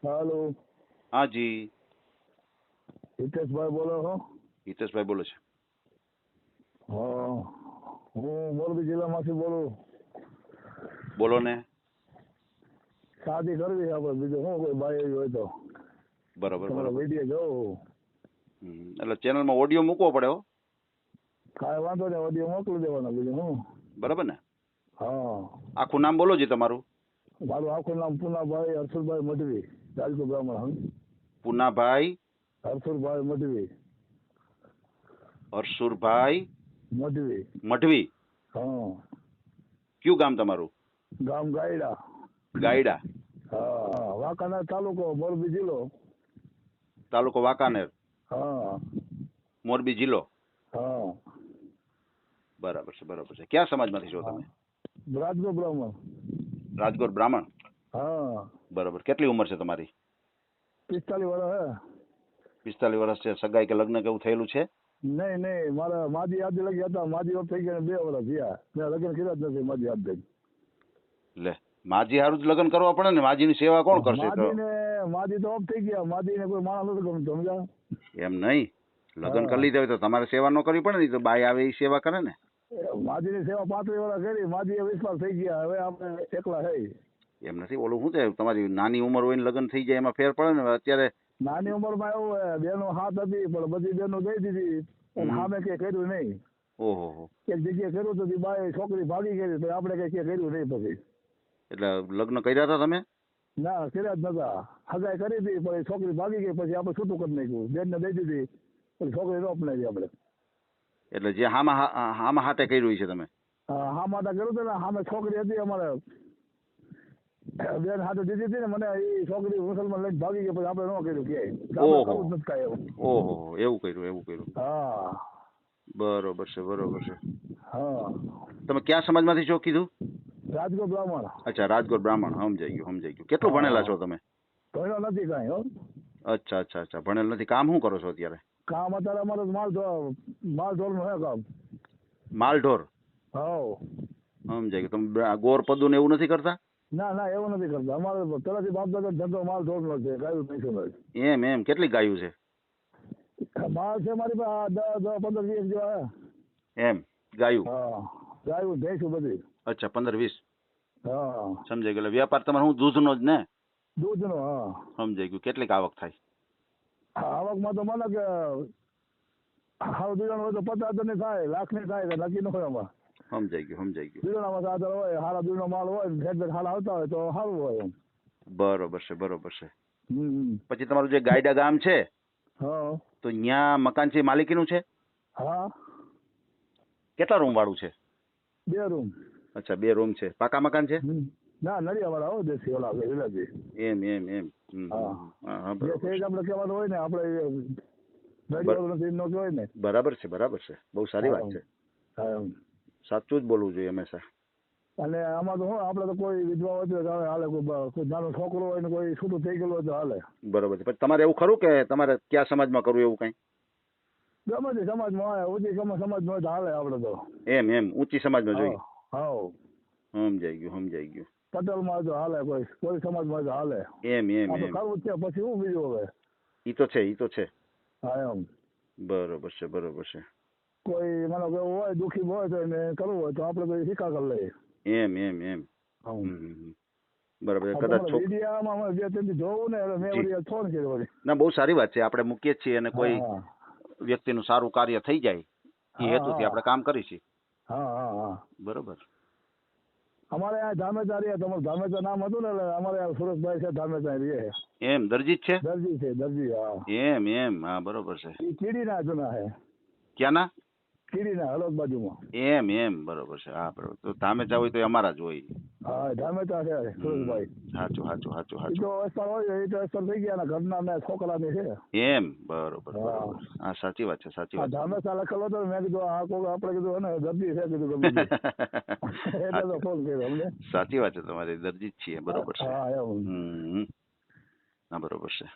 હાલો, હા જી, હિતેશભાઈ બોલો છો? હિતેશભાઈ બોલે છે. હા, હું મોરબી જિલ્લામાંથી બોલું. બોલો ને. શાદી કરવી છે આપણે, બીજું શું કોઈ બાઈ હોય તો બરાબર તમારો બરાબર. વિડીયો જોઉં. એટલે ચેનલમાં ઓડિયો મૂકવો પડે હો. કાંઈ વાંધો નહીં, ઓડિયો મોકલી દેવાના, બીજું શું. બરાબર ને. હા, આખું નામ બોલો જી તમારું. મારું આખું નામ પુનાભાઈ હરસુરભાઈ મઢવી, રાજકોટ બ્રાહ્મણ. પુનાભાઈ હરસુરભાઈ મઢવી. હરસુરભાઈ મઢવી. મઢવી. હા, કયું ગામ તમારું? ગામ ગાયડા. ગાયડા. હા, વાંકાનેર તાલુકો, મોરબી જિલ્લો. તાલુકો વાંકાનેર, હા મોરબી જિલ્લો. હા, બરાબર છે બરાબર છે. ક્યાં સમાજમાંથી છો તમે? રાજકોટ બ્રાહ્મણ. રાજકોટ બ્રાહ્મણ. હા, બરાબર. કેટલી ઉંમર છે તમારી? 45 વર્ષ હે. 45 વર્ષ છે. સગાઈ કે લગ્ન કેવું થયેલું છે? નહીં નહીં, મારા માજી આદિ લગી હતા, માજી ઓફ થઈ ગયા 2 વર્ષ થયા. મેં લગ્ન કર્યા જ નથી માજી આદિ. લે, માજી હારું જ લગ્ન કરવા પડે ને. માજીની સેવા કોણ કરશે? તો માજી તો ઓફ થઈ ગયા, માજીને કોઈ માણસ નથી ગમતો, સમજ્યા? એમ નહીં, લગ્ન કરી લીધા હોય તો તમારે સેવા ન કરવી પડે ને. ઈ તો બાઈ આવે એ સેવા કરે ને. માજીની સેવા 35 વર્ષ કરી, માજી વિશ્વાસ થઈ ગયા, હવે આપણે એકલા થઈ. એમ નથી, ઓલું શું છે, તમારી નાની ઉંમર હોય ને લગ્ન થઈ જાય એમાં ફેર પડે ને. અત્યારે નાની ઉંમરમાં એવું હોય, બેનો હાથ હતી પણ બધી બેનો દઈ દીધી, અને સામે કઈ કર્યું નહીં. ઓહો. એક જગ્યાએ કર્યું તો બાઈ છોકરી ભાગી ગઈ, તો આપણે કઈ કર્યું નહીં પછી. એટલે લગ્ન કર્યા હતા તમે? ના, કર્યા જ નતા. હગાઈ કરી હતી પણ છોકરી ભાગી ગઈ, પછી આપણે છૂટું કરી નાખ્યું, બેનને દઈ દીધી, પછી છોકરી નો અપનાવી આપણે. એટલે જે હામાં હાથે કર્યું છે તમે? હા માટે કર્યું હતું ને, સામે છોકરી હતી અમારે, બેન હાથે દીધી હતી ને મને, એ છોકરી મુસલમાન લઈને ભાગી ગઈ, પછી આપણે ન કર્યું ક્યાંય. કરવું જ નથી કાંઈ એવું. ઓહો, એવું કર્યું. હા બરોબર છે બરોબર છે. હા, તમે ક્યાં સમાજમાંથી છો કીધું? રાજકોટ બ્રાહ્મણ. અચ્છા, રાજકોટ બ્રાહ્મણ. સમજાઈ ગયું. કેટલું ભણેલા છો તમે? ભણ્યો નથી કાંઈ. હો, અચ્છા, ભણેલ નથી. કામ શું કરો છો અત્યારે? કામ અત્યારે અમારે માલ ઢોરનું છે કામ. માલઢોર. હા, સમજાઈ ગયું. તમે ગોર પદું ને એવું નથી કરતા? ના એવું નથી કરતા. અમારે પેલાથી બાપ દાદા ધંધો માલ ઢોરનો છે, ગાયું ભેંસું. એમ કેટલી ગાયું છે? માલ છે મારી પાસે 10, 15, 20 જેવા. એમ ગાયું? હા, ગાયું ભેંસું બધી. અચ્છા, 15, 20. હા, સમજાઈ ગયું. વ્યાપાર તમારે હું દૂધનો જ ને? દૂધનો. હા, સમજાઈ ગયું. કેટલીક આવક થાય? આવકમાં તો મને કે હાવ દૂધણ હોય તો 50,000 ની થાય, લાખ ની થાય, નક્કી ન હોય એમાં. સમજાઈ ગયું. દૂધણામાં સાધન હોય, હારા દૂધનો માલ હોય, ખેતર હારા આવતા હોય તો સારું હોય એમ. બરોબર છે. હમ. પછી તમારું જે ગાયડા ગામ છે, હા તો ત્યાં મકાન છે માલિકીનું છે? હા, કેટલા રૂમ વાળું છે? 2 રૂમ. અચ્છા, 2 રૂમ છે. પાકા મકાન છે? ના, નળિયા વાળા હો, દેશી ઓલા વિલાજી. એમ. હા, હા, જે છે આપણે કહેવાનું હોય ને, આપણે નળિયા નથી નો કહેવાય ને. બરાબર છે. બહુ સારી વાત છે. હા એમ. સાચું જ બોલવું જોઈએ હંમેશા. અને આમાં તો શું, આપણે તો કોઈ વિધવા હોય તો હાલે, કોઈ નાનો છોકરો હોય ને કોઈ છૂટું થઈ ગયેલું હોય તો હાલે. બરોબર છે. પછી તમારે એવું ખરું કે તમારે કયા સમાજમાં કરવું એવું કઈ? ગમે તે સમાજમાં આવે, ઓછી સમાજમાં હોય તો હાલે આપણે તો. એમ ઊંચી સમાજમાં જોઈએ? હા, સમજાઈ ગયું. પટેલમાં હોય તો હાલે, કોઈ સમાજમાં હોય તો હાલે. એમ. આપણે કરવું જ છે, પછી શું બીજું હવે. ઈ તો છે. હા એમ. બરોબર છે. કોઈ મને કેવું હોય, દુઃખી હોય તો એને કરવું હોય તો આપણે કોઈ શિકાર કરી લઈએ. એમ. બરાબર. કદાચ વિડીયામાં જે તેથી જોવું ને, મેં વળી ફોન કર્યો વળી. ના, બહુ સારી વાત છે. આપણે મૂકીએ છીએ અને કોઈ વ્યક્તિનું સારું કાર્ય થઈ જાય એ હેતુથી આપણે કામ કરીએ છીએ. હા. બરોબર. અમારે આ ધામેચા રહ્યા, તમારું ધામેચા નામ હતું ને, એટલે અમારે સુરતભાઈ છે ધામેચા રહે. એમ દરજી જ છે? દરજી. હા એમ. હા, બરોબર છે. એ કીડીના જૂના છે. ક્યાંના? કીડીના, હળવદ બાજુમાં. એમ. બરોબર છે. હા, બરોબર. તો ધામેચા હોય તો અમારા જ હોય. હા, ધામેચા છે સુરતભાઈ. સાચું. તો અસર હોય, એ તો અસર થઈ ગયા, ઘરના ને છોકરાની છે. એમ. બરોબર. હા, સાચી વાત છે. ધામેચા લખેલો હતો, મેં કીધું આ કોઈ આપણે કીધું ને દર્દી છે, કીધું ગમે એટલે તો ફોન કર્યો અમને. સાચી વાત છે તમારી, દર્જી જ છીએ. બરોબર છે. હા એમ. હા, બરોબર છે.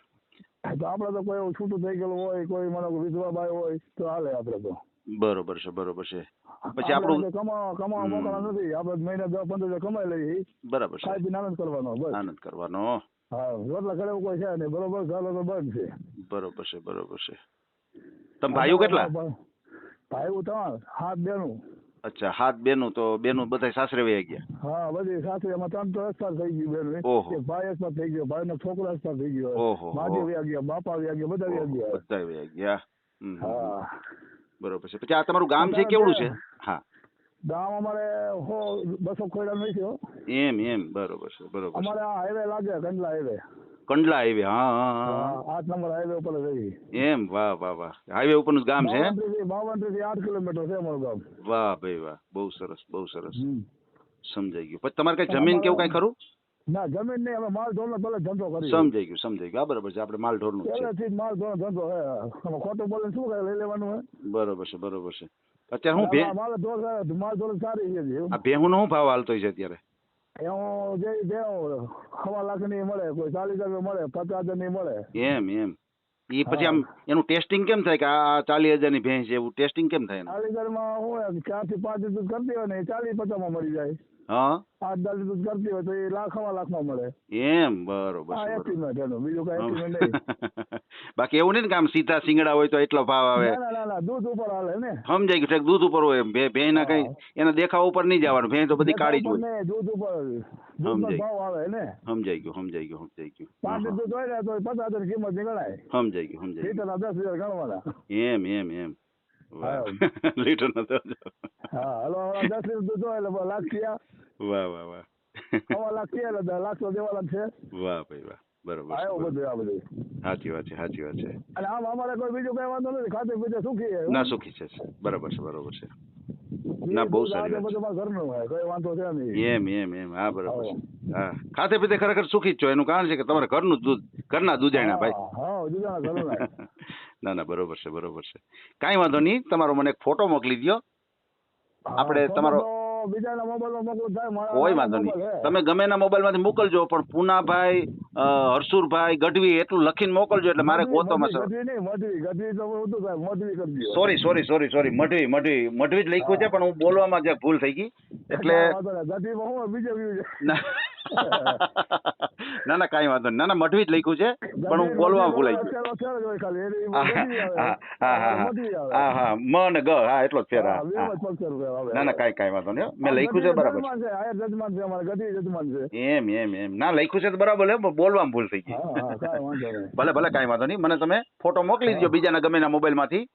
તો આપડે તો કોઈ છૂટું થઈ ગયેલું હોય, કોઈ મને વિધવા બાઈ હોય તો હાલે આપડે તો. બરોબર છે. પછી આપણું કમાવા મોકલા નથી, આપડે મહિને 10-15 કમાઈ લઈએ. બરાબર છે. આનંદ કરવાનો, બસ. આનંદ કરવાનો. હા રોટલા કરે એવું કોઈ છે નહીં, બરોબર ચાલો તો બંધ છે. બરોબર છે, બરોબર છે. તમે ભાઈઓ કેટલા? ભાઈ ત્રણ, 7 બેનું. અચ્છા, 7 બેનું. તો બેનું બધા સાસરે વહી ગયા? હા બધી સાથે એમાં 3 તો એક્સપાયર થઈ ગયું બેન. ઓહો. એક ભાઈ એક્સપાયર થઈ ગયો, ભાઈનો છોકરો એક્સપાયર થઈ ગયો. ઓહો. માજી વ્યા ગયા, બાપા વ્યા ગયા, બધા વ્યા ગયા. બધા વહી ગયા. હા બરોબર છે. પછી આ તમારું ગામ છે કેવડું છે? હા, ગામ અમારે 200 ખોયડા નહીં છે હો. એમ બરોબર છે, બરોબર છે. અમારે આ હાઈવે લાગે, કંડલા હાઈવે. કંડલા હાઈવે? હા હા હા. 8 નંબર હાઈવે ઉપર રહી. એમ, વાહ વાહ વાહ. હાઈવે ઉપરનું જ ગામ છે? 52 થી 8 કિલોમીટર છે અમારું ગામ. વાહ ભાઈ વાહ, બહુ સરસ, બહુ સરસ. હમ. સમજાઈ ગયું. પછી તમારે કઈ જમીન કેવું કઈ ખરું? ના જમીન નહીં, અમે માલ ઢોરનો પહેલા ધંધો કરી. સમજાઈ ગયું, સમજાઈ ગયું. હા, બરોબર છે. આપણે માલ ઢોરનું જ છે. પહેલેથી જ માલ ઢોરનો ધંધો હે. અમે ખોટું બોલે શું કરે લઈ લેવાનું હે. બરોબર છે, બરોબર છે. અત્યારે હું માલ ઢોર સારી છે. આ ભેહુંનો શું ભાવ હાલતો છે અત્યારે? હું જે 1.5 લાખ ની મળે, કોઈ 40,000 મળે, 50,000 ની મળે. એમ ઈ પછી આમ એનું ટેસ્ટિંગ કેમ થાય કે આ 40,000 ની ભેંસ છે, એવું ટેસ્ટિંગ કેમ થાય એનું? 40,000 માં શું 4 થી 5 દૂધ કરતી હોય ને 40-50 માં મળી જાય. હા, 8-10 દૂધ કરતી હોય તો એ 1.5 લાખ માં મળે. એમ, બરોબર હા છે, બરોબર. estimate એનું, બીજું કઈ estimate નહીં. બાકી એવું નહીં ને કે આમ સીધા શિંગડા હોય તો એટલો ભાવ આવે? ના દૂધ ઉપર હાલે ને. સમજાઈ ગયું. ઠેક દૂધ ઉપર હોય. ભેંના કઈ એના દેખાવ ઉપર નહીં જવાનું. ભેં તો બધી કાળી જ હોય. દૂધ ઉપર દૂધનો ભાવ આવે ને. સમજાઈ ગયું, સમજાઈ ગયું, સમજાઈ ગયું. 5 દૂધ હોય ને તો 50,000 ની કિંમત ગણાય. સમજાઈ ગયું, સમજાઈ લીટરના 10,000 ગણવાના. ગયું. એમ વાહ. લીટર નો તો હા હલો 10 લીટર દૂધ હોય એટલે લાખ થયા. વાહ વાહ વાહ. 1.5 લાખ થયા એટલે 10 લાખ તો દેવાના છે. વાહ ભાઈ વાહ. બરોબર છે, આયો બધું આ બધું. સાચી વાત છે, સાચી વાત છે. અને આમ અમારે કોઈ બીજું કઈ વાંધો નથી, ખાતે પીતે સુખી છે. ના, સુખી છે. બરોબર છે, બરોબર છે. ના, બહુ સારી વાત છે. બધું ઘરનું હોય, કઈ વાંધો છે નહીં. એમ. હા, બરોબર છે. હા, ખાતે પીતે ખરેખર સુખી જ છો. એનું કારણ છે કે તમારે ઘરનું દૂધ, ઘરના દૂધાણા ભાઈ. હા દૂધાણા ઘરના. ના, બરોબર છે, બરોબર છે. કાંઈ વાંધો નહીં. તમારો મને એક ફોટો મોકલી દો. આપણે તમારો બીજાના મોબાઈલમાં મોકલું થાય, કોઈ વાંધો નહીં. તમે ગમે એના મોબાઈલમાંથી મોકલજો, પણ પૂનાભાઈ, હરસુરભાઈ ગઢવી એટલું લખીને મોકલજો એટલે મારે ગોતોમાં સર. સોરી મઢવી જ લખ્યું છે, પણ હું બોલવામાં જે ભૂલ થઈ ગઈ એટલે. ના કાંઈ વાંધો નહીં. ના મઢવી જ લખ્યું છે, પણ હું બોલવામાં ભૂલાઈ ગયું. હા મ ને ગ, હા એટલો જ ફેર. ના કાંઈ વાંધો નહીં. મેં લખ્યું છે બરાબર. એમ. ના લખ્યું છે તો બરાબર છે, બોલવામાં ભૂલ થઈ ગઈ. ભલે કાંઈ વાંધો નહીં. મને તમે ફોટો મોકલી દો બીજાના ગમે ના મોબાઈલ માંથી,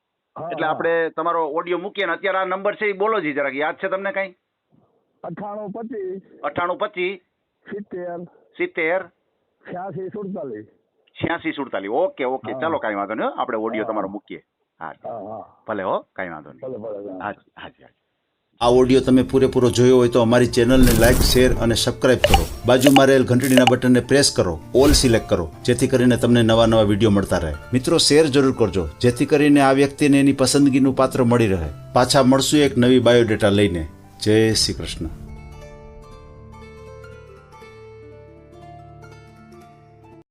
એટલે આપણે તમારો ઓડિયો મૂકીએ. ને અત્યારે આ નંબર છે એ બોલો જી જરાક, યાદ છે તમને કઈ? 9825 70 86 47. ઓકે. ચાલો કાંઈ વાંધો નહીં. આપણે ઓડિયો તમારો મૂકીએ. હા ભલે હો, કાંઈ વાંધો નહીં. હાજી. આ ઓડિયો તમે પૂરેપૂરો જોયો હોય તો અમારી ચેનલને લાઇક, શેર અને સબસ્ક્રાઇબ કરો. બાજુમાં રહેલ ઘંટડીના બટનને પ્રેસ કરો, ઓલ સિલેક્ટ કરો, જેથી કરીને તમને નવા વિડીયો મળતા રહે. મિત્રો, શેર જરૂર કરજો, જેથી કરીને આ વ્યક્તિને એની પસંદગીનું પાત્ર મળી રહે. પાછા મળશું એક નવી બાયોડેટા લઈને. જય શ્રી કૃષ્ણ.